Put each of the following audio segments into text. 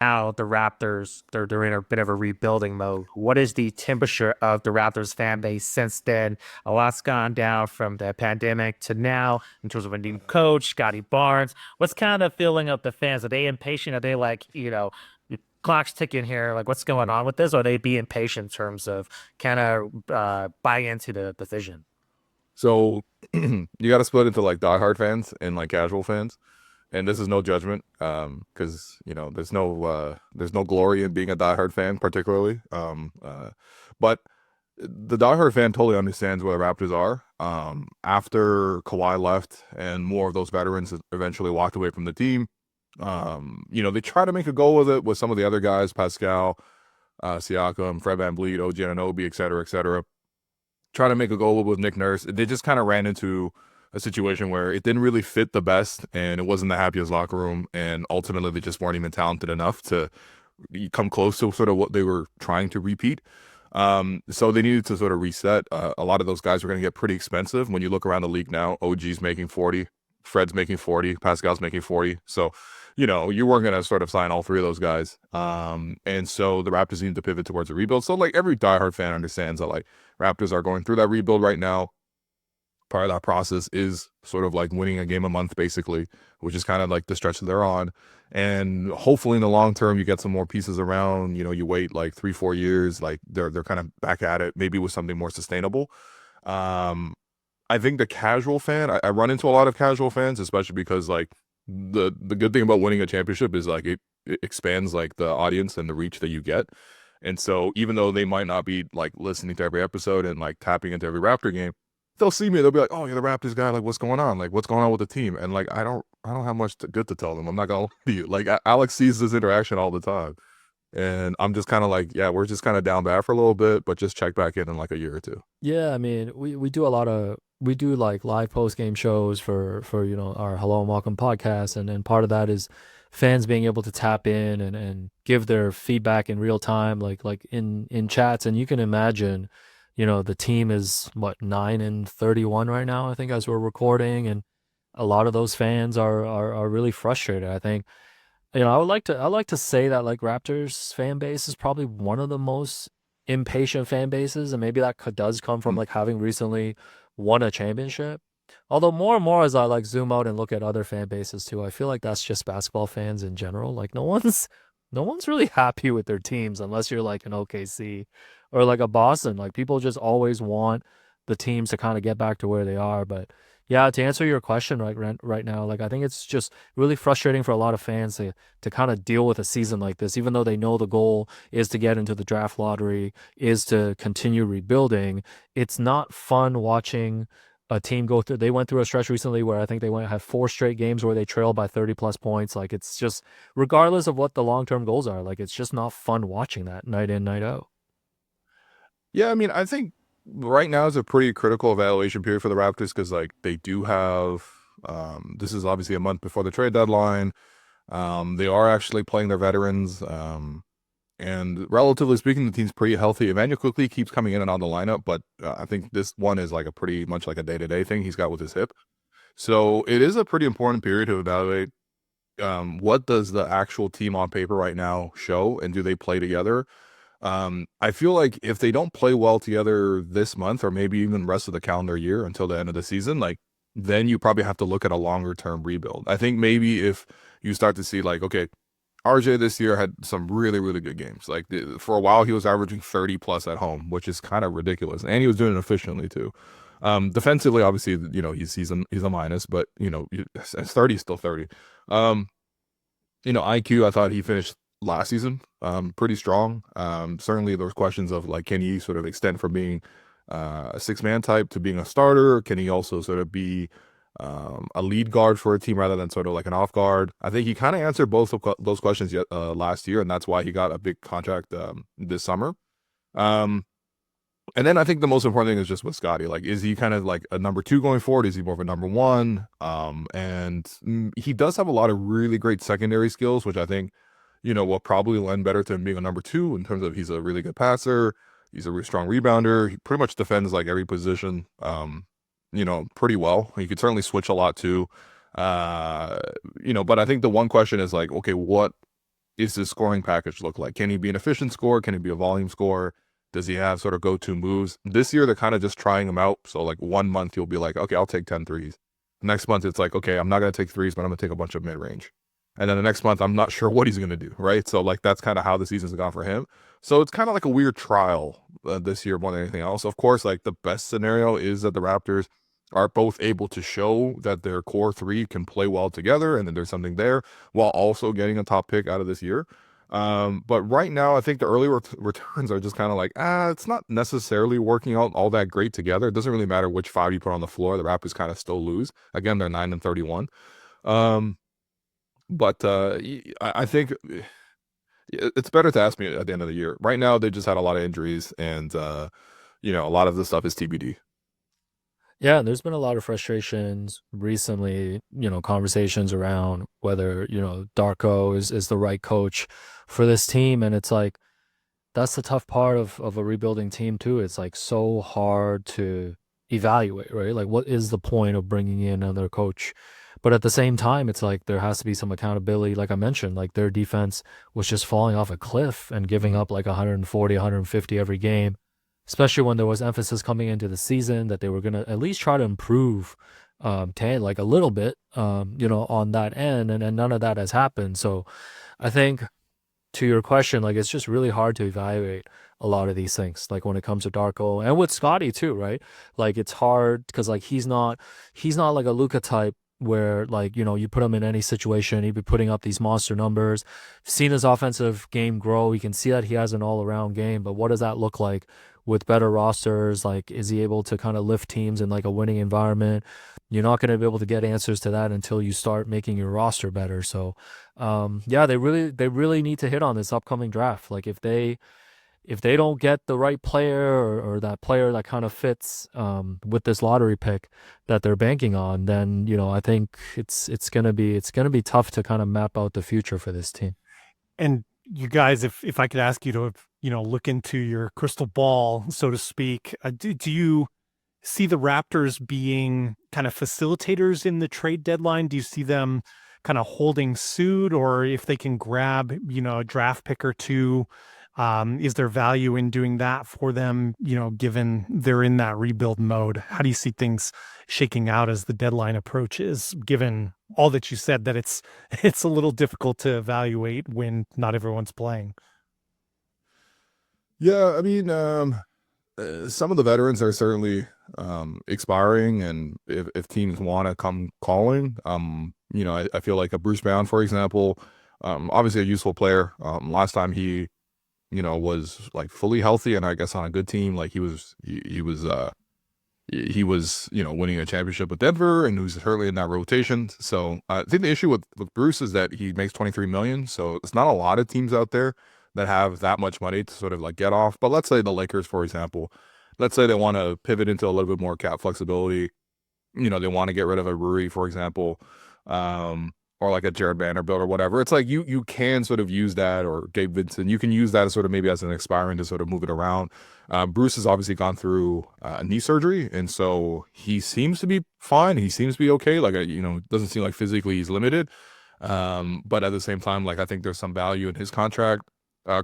Now the Raptors, they're in a bit of a rebuilding mode. What is the temperature of the Raptors fan base since then? A lot's gone down from the pandemic to now in terms of a new coach, Scotty Barnes. What's kind of feeling of the fans? Are they impatient? Are they like, the clock's ticking here? Like, what's going on with this? Or are they be impatient in terms of kind of buy into the vision? So you got to split into like diehard fans and like casual fans. And this is no judgment, because there's no glory in being a diehard fan, particularly. But the diehard fan totally understands where the Raptors are. After Kawhi left and more of those veterans eventually walked away from the team, they try to make a go with it with some of the other guys, Pascal, Siakam, Fred VanVleet, OG Anunoby, et cetera, et cetera. Try to make a goal with Nick Nurse. They just kind of ran into a situation where it didn't really fit the best and it wasn't the happiest locker room. And ultimately, they just weren't even talented enough to come close to sort of what they were trying to repeat. So they needed to sort of reset. A lot of those guys were going to get pretty expensive. When you look around the league now, OG's making 40, Fred's making 40, Pascal's making 40. So, you weren't going to sort of sign all three of those guys. And so the Raptors needed to pivot towards a rebuild. So like every diehard fan understands that like Raptors are going through that rebuild right now. Part of that process is sort of like winning a game a month, basically, which is kind of like the stretch that they're on. And hopefully in the long term, you get some more pieces around. You wait like 3-4 years, like they're kind of back at it, maybe with something more sustainable. Um, I think the casual fan, I run into a lot of casual fans, especially because like the good thing about winning a championship is like it expands like the audience and the reach that you get. And so even though they might not be like listening to every episode and like tapping into every Raptor game, they'll see me. They'll be like, "Oh, you're the Raptors guy. Like, what's going on? Like, what's going on with the team?" And like, I don't have much good to tell them. I'm not gonna lie to you. Like, Alex sees this interaction all the time, and I'm just kind of like, yeah, we're just kind of down bad for a little bit, but just check back in like a year or two. Yeah, I mean, we do a lot of we do like live post game shows for our Hello and Welcome podcast, and part of that is fans being able to tap in and give their feedback in real time, like in chats, and you can imagine, the team is what 9-31 right now, I think, as we're recording, and a lot of those fans are really frustrated. I think I like to say that like Raptors fan base is probably one of the most impatient fan bases, and maybe that does come from Mm. like having recently won a championship. Although more and more as I like zoom out and look at other fan bases too, I feel like that's just basketball fans in general. Like no one's really happy with their teams unless you're like an OKC or like a Boston. Like people just always want the teams to kind of get back to where they are, but yeah, to answer your question right now, like I think it's just really frustrating for a lot of fans to kind of deal with a season like this, even though they know the goal is to get into the draft lottery, is to continue rebuilding. It's not fun watching a team go through. They went through a stretch recently where I think they went had 4 straight games where they trailed by 30 plus points. Like it's just regardless of what the long term goals are, like it's just not fun watching that night in, night out. Yeah, I mean, I think right now is a pretty critical evaluation period for the Raptors because like they do have. This is obviously a month before the trade deadline. They are actually playing their veterans. And relatively speaking, the team's pretty healthy. Emmanuel quickly keeps coming in and out of the lineup, but I think this one is like a pretty much like a day-to-day thing he's got with his hip. So it is a pretty important period to evaluate what does the actual team on paper right now show, and do they play together? I feel like if they don't play well together this month, or maybe even the rest of the calendar year until the end of the season, like then you probably have to look at a longer term rebuild. I think maybe if you start to see like, okay, RJ this year had some really, really good games. Like for a while, he was averaging 30 plus at home, which is kind of ridiculous, and he was doing it efficiently too. Defensively, obviously, he's a minus, but 30 is still 30. Um, IQ, I thought he finished last season pretty strong. Certainly, there was questions of like, can he sort of extend from being a six-man type to being a starter? Can he also sort of be a lead guard for a team rather than sort of like an off guard? I think he kind of answered both of those questions last year, and that's why he got a big contract this summer. Um, and then I think the most important thing is just with Scotty. Like, is he kind of like a number two going forward? Is he more of a number one? And he does have a lot of really great secondary skills, which I think, will probably lend better to him being a number two in terms of he's a really good passer. He's a really strong rebounder. He pretty much defends like every position, pretty well. He could certainly switch a lot too. But I think the one question is like, okay, what is his scoring package look like? Can he be an efficient scorer? Can he be a volume scorer? Does he have sort of go-to moves? This year, they're kind of just trying him out. So like 1 month, you'll be like, okay, I'll take 10 threes. Next month, it's like, okay, I'm not going to take threes, but I'm going to take a bunch of mid-range. And then the next month, I'm not sure what he's going to do, right? So like that's kind of how the season's gone for him. So it's kind of like a weird trial this year more than anything else. Of course, like the best scenario is that the Raptors are both able to show that their core three can play well together and that there's something there while also getting a top pick out of this year. But right now, I think the early returns are just kind of like, it's not necessarily working out all that great together. It doesn't really matter which five you put on the floor. The Raptors kind of still lose. Again, they're 9-31. But I think it's better to ask me at the end of the year. Right now, they just had a lot of injuries, and a lot of the stuff is TBD. Yeah, there's been a lot of frustrations recently, conversations around whether, Darko is the right coach for this team. And it's like, that's the tough part of a rebuilding team too. It's like so hard to evaluate, right? Like, what is the point of bringing in another coach? But at the same time, it's like there has to be some accountability. Like I mentioned, like their defense was just falling off a cliff and giving up like 140, 150 every game, especially when there was emphasis coming into the season that they were going to at least try to improve like a little bit, on that end. And none of that has happened. So I think to your question, like it's just really hard to evaluate a lot of these things, like when it comes to Darko and with Scotty too, right? Like it's hard because like he's not like a Luka type where like, you put him in any situation, he'd be putting up these monster numbers. Seen his offensive game grow. You can see that he has an all-around game, but what does that look like with better rosters? Like, is he able to kind of lift teams in like a winning environment? You're not going to be able to get answers to that until you start making your roster better. So, yeah, they really need to hit on this upcoming draft. Like if they don't get the right player or that player that kind of fits with this lottery pick that they're banking on, then I think it's gonna be tough to kind of map out the future for this team. And you guys, if I could ask you to look into your crystal ball, so to speak, do you see the Raptors being kind of facilitators in the trade deadline? Do you see them kind of holding suit, or if they can grab a draft pick or two? Is there value in doing that for them, given they're in that rebuild mode? How do you see things shaking out as the deadline approaches, given all that you said, that it's a little difficult to evaluate when not everyone's playing? Yeah, I mean, some of the veterans are certainly expiring, and if teams want to come calling, I feel like a Bruce Brown, for example, obviously a useful player. Last time he was like fully healthy, and I guess on a good team, like he was winning a championship with Denver, and who's currently in that rotation. So I think the issue with Bruce is that he makes $23 million, so it's not a lot of teams out there that have that much money to sort of like get off. But let's say the Lakers, for example, let's say they want to pivot into a little bit more cap flexibility. They want to get rid of a Rui, for example, or like a Jared Vanderbilt or whatever. It's like you can sort of use that, or Gabe Vincent. You can use that as sort of maybe as an expiring to sort of move it around. Bruce has obviously gone through knee surgery, and so he seems to be fine. He seems to be okay. Like, doesn't seem like physically he's limited. But at the same time, like I think there's some value in his contract.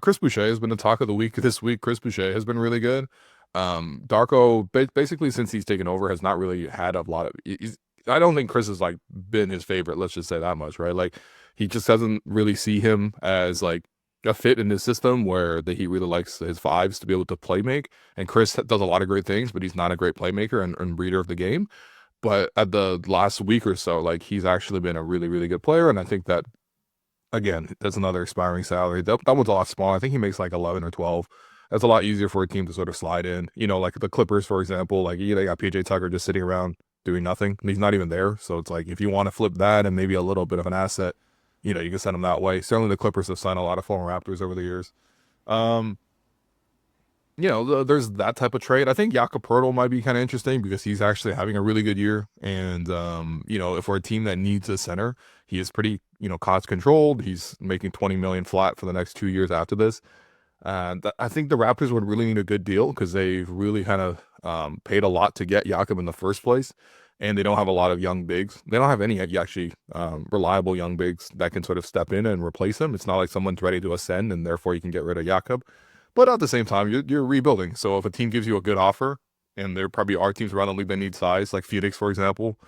Chris Boucher has been the talk of the week this week. Chris Boucher has been really good. Darko, basically since he's taken over, has not really had a lot of. I don't think Chris has like been his favorite. Let's just say that much, right? Like he just doesn't really see him as like a fit in his system where he really likes his fives to be able to play make. And Chris does a lot of great things, but he's not a great playmaker and reader of the game. But at the last week or so, like he's actually been a really, really good player. And I think that, again, that's another expiring salary. That one's a lot smaller. I think he makes like 11 or 12. That's a lot easier for a team to sort of slide in. Like the Clippers, for example, like they got PJ Tucker just sitting around doing nothing. He's not even there. So it's like if you want to flip that and maybe a little bit of an asset, you can send him that way. Certainly the Clippers have signed a lot of former Raptors over the years. There's that type of trade. I think Jakob Poeltl might be kind of interesting because he's actually having a really good year. And, if we're a team that needs a center, he is pretty, cost controlled. He's making $20 million flat for the next 2 years after this. I think the Raptors would really need a good deal because they've really kind of paid a lot to get Jakob in the first place. and they don't have a lot of young bigs. They don't have any actually reliable young bigs that can sort of step in and replace him. It's not like someone's ready to ascend, and therefore you can get rid of Jakob. But at the same time, you're rebuilding. So if a team gives you a good offer, and there probably are teams around the league that need size, like Phoenix, for example.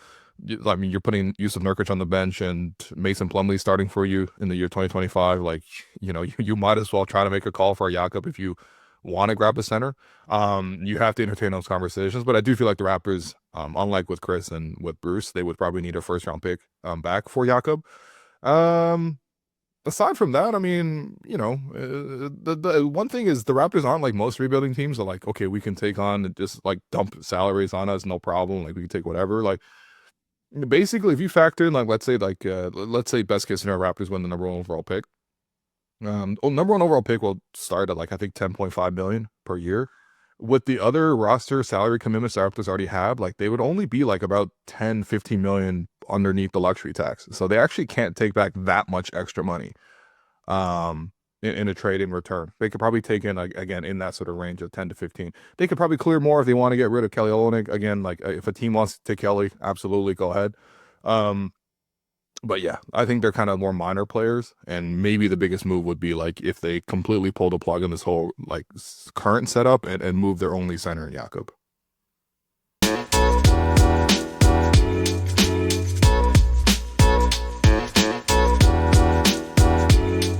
I mean, you're putting Yusuf Nurkic on the bench and Mason Plumlee starting for you in the year 2025. Like, you might as well try to make a call for a Jakob if you want to grab a center. You have to entertain those conversations. But I do feel like the Raptors, unlike with Chris and with Bruce, they would probably need a first-round pick back for Jakob. Aside from that, I mean, the one thing is the Raptors aren't like most rebuilding teams. Are like, okay, we can take on and just like dump salaries on us, no problem. Like we can take whatever. Like basically, if you factor in let's say best case scenario, Raptors win the number 1 overall pick. Number 1 overall pick will start at I think 10.5 million per year. With the other roster salary commitments the Raptors already have, they would only be about 10, 15 million underneath the luxury tax. So they actually can't take back that much extra money in a trade in return. They could probably take in, again, in that sort of range of 10 to 15. They could probably clear more if they want to get rid of Kelly Olynyk. Again, if a team wants to take Kelly, absolutely go ahead. But yeah, I think they're kind of more minor players, and maybe the biggest move would be if they completely pull the plug on this whole current setup and move their only center in Jakob.